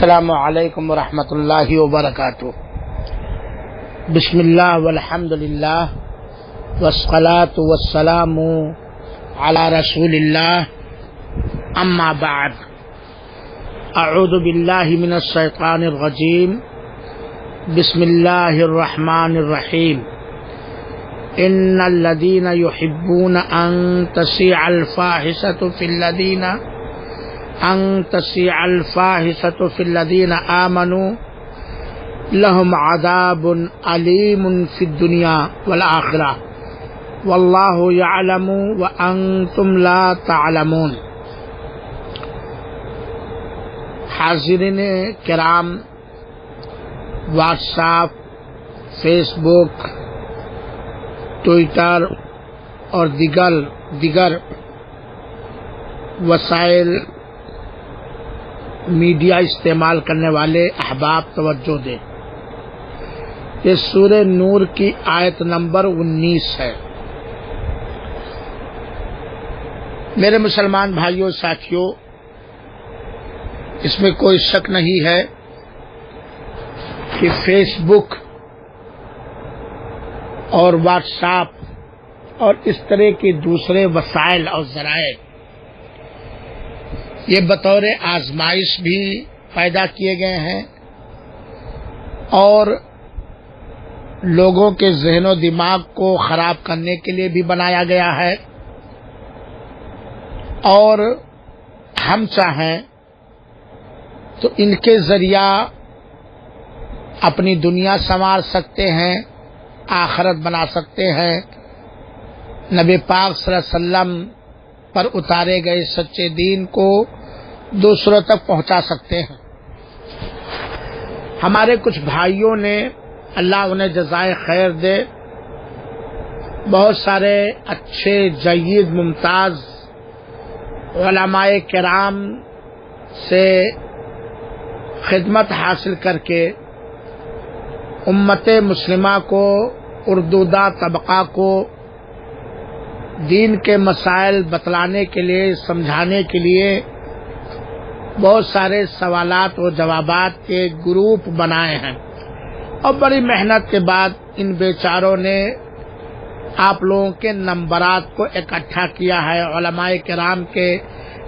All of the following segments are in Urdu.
السلام علیکم ورحمۃ اللہ وبرکاتہ۔ بسم اللہ والحمد للہ والصلاة والسلام علی رسول اللہ، اما بعد، اعوذ باللہ من الشیطان الرجیم، بسم اللہ الرحمن الرحیم۔ ان الذین یحبون ان تشیع الفاحشة في الذین آمنوا لهم عذاب علیم فی الدنیا والآخرہ واللہ یعلم وانتم لا تعلمون۔ حاضرین کرام، واٹس ایپ، فیس بک، ٹویٹر اور دیگر وسائل میڈیا استعمال کرنے والے احباب توجہ دیں۔ یہ سورہ نور کی آیت نمبر 19 ہے۔ میرے مسلمان بھائیوں ساتھیوں، اس میں کوئی شک نہیں ہے کہ فیس بک اور واٹس ایپ اور اس طرح کے دوسرے وسائل اور ذرائع یہ بطور آزمائش بھی پیدا کیے گئے ہیں اور لوگوں کے ذہن و دماغ کو خراب کرنے کے لیے بھی بنایا گیا ہے، اور ہم چاہیں تو ان کے ذریعہ اپنی دنیا سنوار سکتے ہیں، آخرت بنا سکتے ہیں، نبی پاک صلی اللہ علیہ وسلم پر اتارے گئے سچے دین کو دوسروں تک پہنچا سکتے ہیں۔ ہمارے کچھ بھائیوں نے، اللہ انہیں جزائے خیر دے، بہت سارے اچھے، جید، ممتاز علماء کرام سے خدمت حاصل کر کے امت مسلمہ کو، اردودہ طبقہ کو دین کے مسائل بتلانے کے لیے، سمجھانے کے لیے بہت سارے سوالات و جوابات کے گروپ بنائے ہیں، اور بڑی محنت کے بعد ان بیچاروں نے آپ لوگوں کے نمبرات کو اکٹھا کیا ہے، علماء کرام کے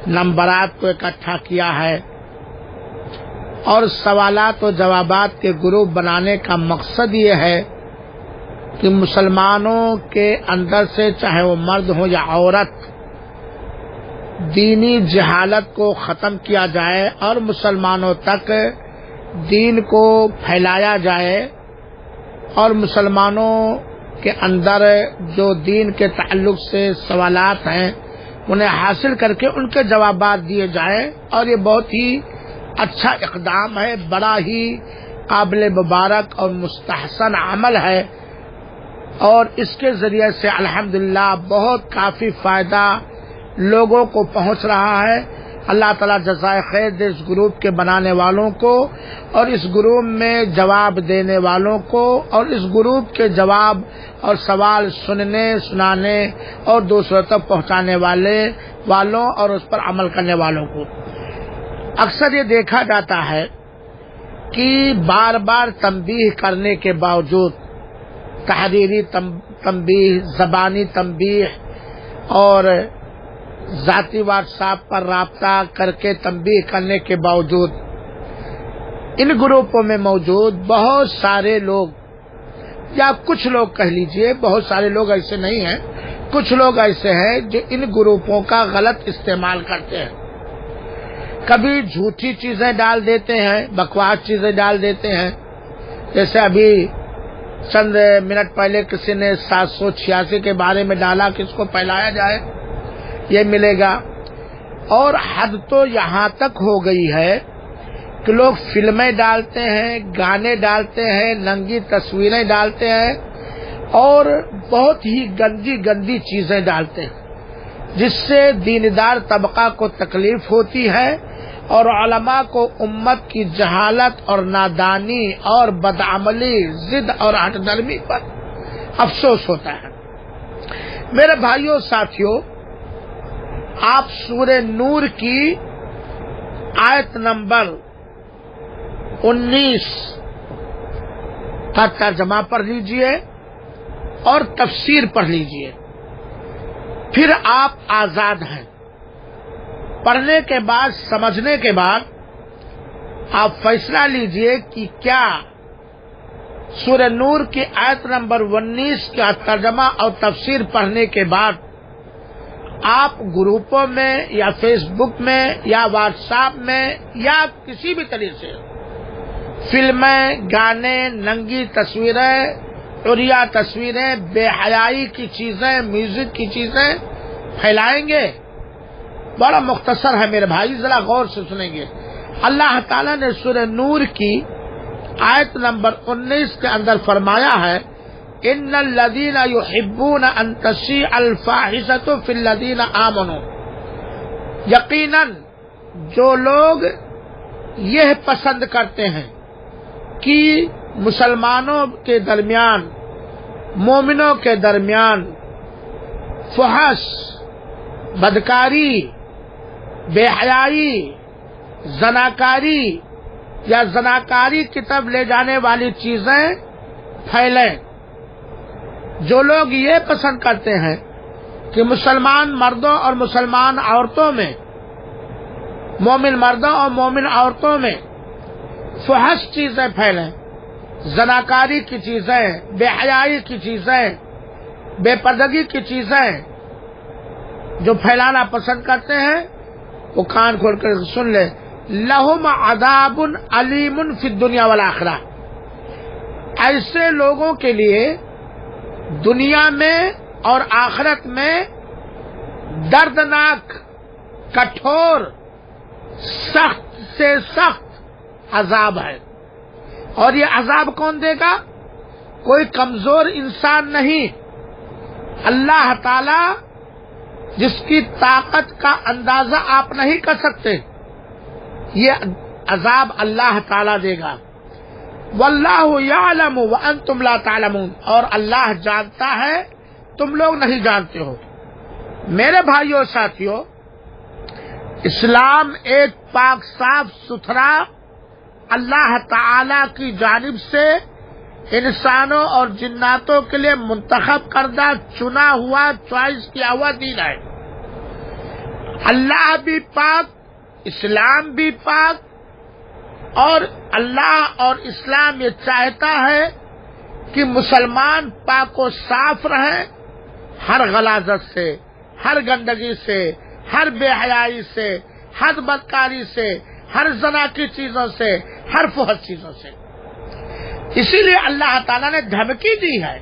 نمبرات کو اکٹھا کیا ہے، اور سوالات و جوابات کے گروپ بنانے کا مقصد یہ ہے کہ مسلمانوں کے اندر سے، چاہے وہ مرد ہو یا عورت، دینی جہالت کو ختم کیا جائے اور مسلمانوں تک دین کو پھیلایا جائے، اور مسلمانوں کے اندر جو دین کے تعلق سے سوالات ہیں انہیں حاصل کر کے ان کے جوابات دیے جائیں۔ اور یہ بہت ہی اچھا اقدام ہے، بڑا ہی قابل مبارک اور مستحسن عمل ہے، اور اس کے ذریعے سے الحمدللہ بہت کافی فائدہ لوگوں کو پہنچ رہا ہے۔ اللہ تعالیٰ جزائے خیر دے اس گروپ کے بنانے والوں کو، اور اس گروپ میں جواب دینے والوں کو، اور اس گروپ کے جواب اور سوال سننے، سنانے اور دوسروں تک پہنچانے والوں اور اس پر عمل کرنے والوں کو۔ اکثر یہ دیکھا جاتا ہے کہ بار بار تنبیہ کرنے کے باوجود، تحریری تنبیہ، زبانی تنبیہ اور ذاتی واٹس ایپ پر رابطہ کر کے تنبیہ کرنے کے باوجود، ان گروپوں میں موجود بہت سارے لوگ، یا کچھ لوگ کہہ لیجئے، بہت سارے لوگ ایسے نہیں ہیں، کچھ لوگ ایسے ہیں جو ان گروپوں کا غلط استعمال کرتے ہیں۔ کبھی جھوٹی چیزیں ڈال دیتے ہیں، بکواس چیزیں ڈال دیتے ہیں، جیسے ابھی چند منٹ پہلے کسی نے 786 کے بارے میں ڈالا کہ اس کو پھیلایا جائے، یہ ملے گا۔ اور حد تو یہاں تک ہو گئی ہے کہ لوگ فلمیں ڈالتے ہیں، گانے ڈالتے ہیں، ننگی تصویریں ڈالتے ہیں، اور بہت ہی گندی چیزیں ڈالتے ہیں، جس سے دیندار طبقہ کو تکلیف ہوتی ہے، اور علماء کو امت کی جہالت اور نادانی اور بدعملی، ضد اور ہٹ درمی پر افسوس ہوتا ہے۔ میرے بھائیوں ساتھیوں، آپ سورہ نور کی آیت نمبر 19 کا ترجمہ پڑھ لیجئے اور تفسیر پڑھ لیجئے، پھر آپ آزاد ہیں۔ پڑھنے کے بعد، سمجھنے کے بعد آپ فیصلہ لیجئے کہ کیا سورہ نور کی آیت نمبر 19 کا ترجمہ اور تفسیر پڑھنے کے بعد آپ گروپوں میں یا فیس بک میں یا واٹس ایپ میں یا کسی بھی طریقے سے فلمیں، گانے، ننگی تصویریں، عریہ تصویریں، بے حیائی کی چیزیں، میوزک کی چیزیں پھیلائیں گے؟ بڑا مختصر ہے میرے بھائی، ذرا غور سے سنیں گے۔ اللہ تعالیٰ نے سورہ نور کی آیت نمبر 19 کے اندر فرمایا ہے ان الذین یحبون ان تشیع الفاحشۃ فی الذین آمنوا، یقیناً جو لوگ یہ پسند کرتے ہیں کہ مسلمانوں کے درمیان، مومنوں کے درمیان فحش، بدکاری، بے حیائی، زناکاری یا زناکاری کی طرف لے جانے والی چیزیں پھیلیں۔ جو لوگ یہ پسند کرتے ہیں کہ مسلمان مردوں اور مسلمان عورتوں میں، مومن مردوں اور مومن عورتوں میں فحش چیزیں پھیلیں، زناکاری کی چیزیں، بے حیائی کی چیزیں، بے پردگی کی چیزیں جو پھیلانا پسند کرتے ہیں، وہ کان کھول کر سن لے، لہم عذاب علیم فی الدنیا والآخرہ، ایسے لوگوں کے لیے دنیا میں اور آخرت میں دردناک، کٹھور، سخت سے سخت عذاب ہے۔ اور یہ عذاب کون دے گا؟ کوئی کمزور انسان نہیں، اللہ تعالی جس کی طاقت کا اندازہ آپ نہیں کر سکتے، یہ عذاب اللہ تعالی دے گا۔ واللہ یعلم وانتم لا تعلمون، اور اللہ جانتا ہے، تم لوگ نہیں جانتے ہو۔ میرے بھائیوں اور ساتھیوں، اسلام ایک پاک صاف ستھرا اللہ تعالی کی جانب سے انسانوں اور جناتوں کے لیے منتخب کردہ، چنا ہوا، چوائس کیا ہوا دین ہے۔ اللہ بھی پاک، اسلام بھی پاک، اور اللہ اور اسلام یہ چاہتا ہے کہ مسلمان پاک و صاف رہیں، ہر غلاظت سے، ہر گندگی سے، ہر بے حیائی سے، ہر بدکاری سے، ہر زنا کی چیزوں سے، ہر فحش چیزوں سے۔ اسی لیے اللہ تعالیٰ نے دھمکی دی ہے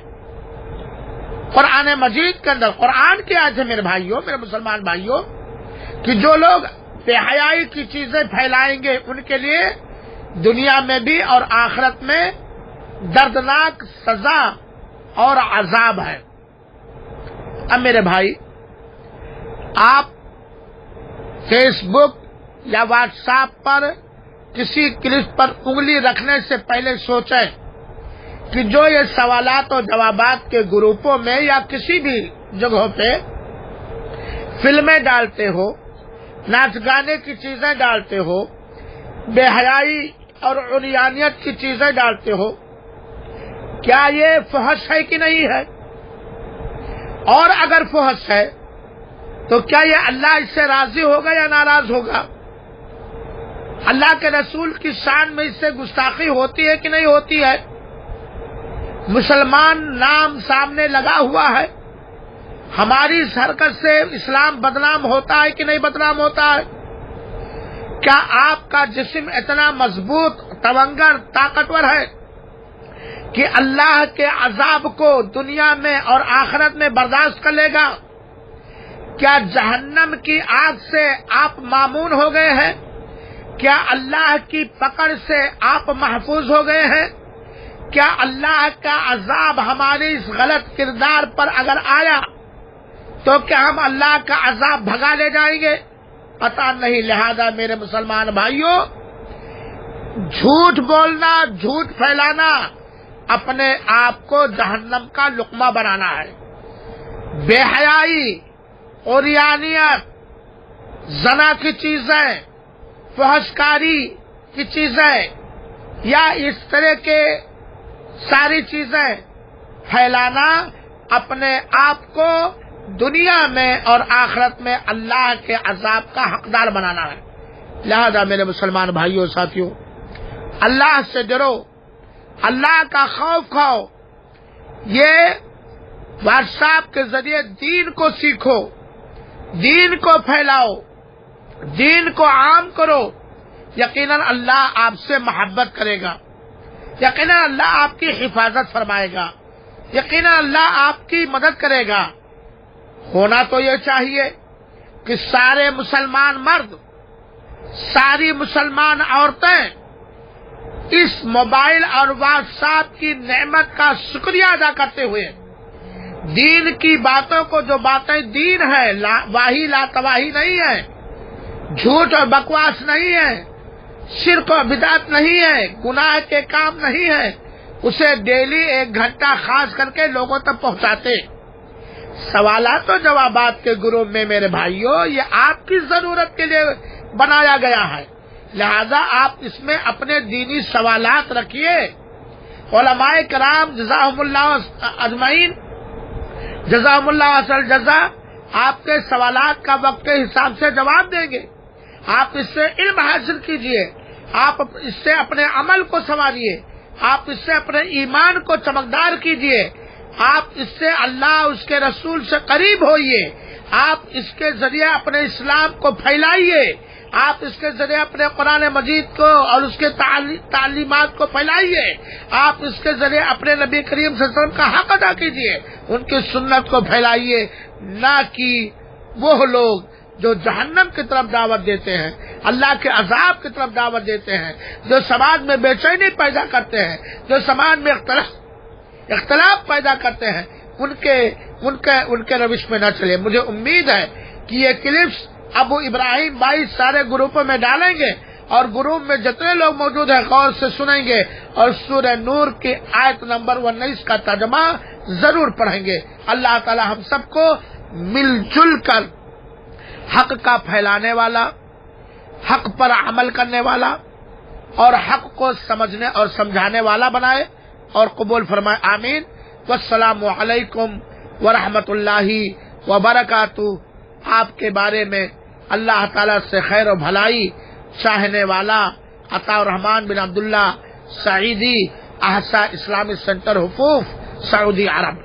قرآن مجید کے اندر، قرآن کی آیت ہے میرے بھائیوں، میرے مسلمان بھائیوں، کہ جو لوگ بے حیائی کی چیزیں پھیلائیں گے ان کے لیے دنیا میں بھی اور آخرت میں دردناک سزا اور عذاب ہے۔ اب میرے بھائی، آپ فیس بک یا واٹس ایپ پر کسی کلپ پر انگلی رکھنے سے پہلے سوچیں کہ جو یہ سوالات اور جوابات کے گروپوں میں یا کسی بھی جگہوں پہ فلمیں ڈالتے ہو، ناچ گانے کی چیزیں ڈالتے ہو، بے حیائی اور عریانیت کی چیزیں ڈالتے ہو، کیا یہ فحش ہے کہ نہیں ہے؟ اور اگر فحش ہے تو کیا یہ اللہ اس سے راضی ہوگا یا ناراض ہوگا؟ اللہ کے رسول کی شان میں اس سے گستاخی ہوتی ہے کہ نہیں ہوتی ہے؟ مسلمان نام سامنے لگا ہوا ہے، ہماری اس حرکت سے اسلام بدنام ہوتا ہے کہ نہیں بدنام ہوتا ہے؟ کیا آپ کا جسم اتنا مضبوط، تونگر، طاقتور ہے کہ اللہ کے عذاب کو دنیا میں اور آخرت میں برداشت کر لے گا؟ کیا جہنم کی آگ سے آپ مامون ہو گئے ہیں؟ کیا اللہ کی پکڑ سے آپ محفوظ ہو گئے ہیں؟ کیا اللہ کا عذاب ہماری اس غلط کردار پر اگر آیا تو کیا ہم اللہ کا عذاب بھگا لے جائیں گے؟ پتہ نہیں۔ لہذا میرے مسلمان بھائیوں، جھوٹ بولنا، جھوٹ پھیلانا اپنے آپ کو جہنم کا لقمہ بنانا ہے۔ بے حیائی، عریانیت، زنا کی چیزیں، فحش کاری کی چیزیں، یا اس طرح کے ساری چیزیں پھیلانا اپنے آپ کو دنیا میں اور آخرت میں اللہ کے عذاب کا حقدار بنانا ہے۔ لہذا میرے مسلمان بھائیوں ساتھیوں، اللہ سے ڈرو، اللہ کا خوف کھاؤ، یہ واٹس ایپ کے ذریعے دین کو سیکھو، دین کو پھیلاؤ، دین کو عام کرو، یقیناً اللہ آپ سے محبت کرے گا، یقیناً اللہ آپ کی حفاظت فرمائے گا، یقیناً اللہ آپ کی مدد کرے گا۔ ہونا تو یہ چاہیے کہ سارے مسلمان مرد، ساری مسلمان عورتیں اس موبائل اور واٹس ایپ کی نعمت کا شکریہ ادا کرتے ہوئے دین کی باتوں کو، جو باتیں دین ہے، واہی لاتواہی نہیں ہے، جھوٹ اور بکواس نہیں ہے، شرک و بدعت نہیں ہے، گناہ کے کام نہیں ہے، اسے ڈیلی 1 گھنٹہ خاص کر کے لوگوں تک پہنچاتے۔ سوالات و جوابات کے گروپ میں میرے بھائیوں، یہ آپ کی ضرورت کے لیے بنایا گیا ہے، لہذا آپ اس میں اپنے دینی سوالات رکھیے۔ علماء کرام جزاہم اللہ اجمعین، جزاہم اللہ اصل جزا، آپ کے سوالات کا وقت کے حساب سے جواب دیں گے۔ آپ اس سے علم حاصل کیجئے، آپ اس سے اپنے عمل کو سنواریے، آپ اس سے اپنے ایمان کو چمکدار کیجئے، آپ اس سے اللہ اس کے رسول سے قریب ہوئیے، آپ اس کے ذریعے اپنے اسلام کو پھیلائیے، آپ اس کے ذریعے اپنے قرآن مجید کو اور اس کے تعلیمات کو پھیلائیے، آپ اس کے ذریعے اپنے نبی کریم صلی اللہ علیہ وسلم کا حق ادا کیجیے، ان کی سنت کو پھیلائیے، نہ کہ وہ لوگ جو جہنم کی طرف دعوت دیتے ہیں، اللہ کے عذاب کی طرف دعوت دیتے ہیں، جو سماج میں بے چینی پیدا کرتے ہیں، جو سماج میں اختلاف پیدا کرتے ہیں، ان کے روش میں نہ چلے۔ مجھے امید ہے کہ یہ کلپس ابو ابراہیم بھائی سارے گروپوں میں ڈالیں گے، اور گروپ میں جتنے لوگ موجود ہیں غور سے سنیں گے، اور سورہ نور کی آیت نمبر 19 کا ترجمہ ضرور پڑھیں گے۔ اللہ تعالی ہم سب کو مل جل کر حق کا پھیلانے والا، حق پر عمل کرنے والا، اور حق کو سمجھنے اور سمجھانے والا بنائے اور قبول فرمائے، آمین۔ والسلام علیکم ورحمۃ اللہ وبرکاتہ۔ آپ کے بارے میں اللہ تعالیٰ سے خیر و بھلائی چاہنے والا عطا الرحمان بن عبداللہ سعیدی، احسا اسلامی سینٹر حفوف، سعودی عرب۔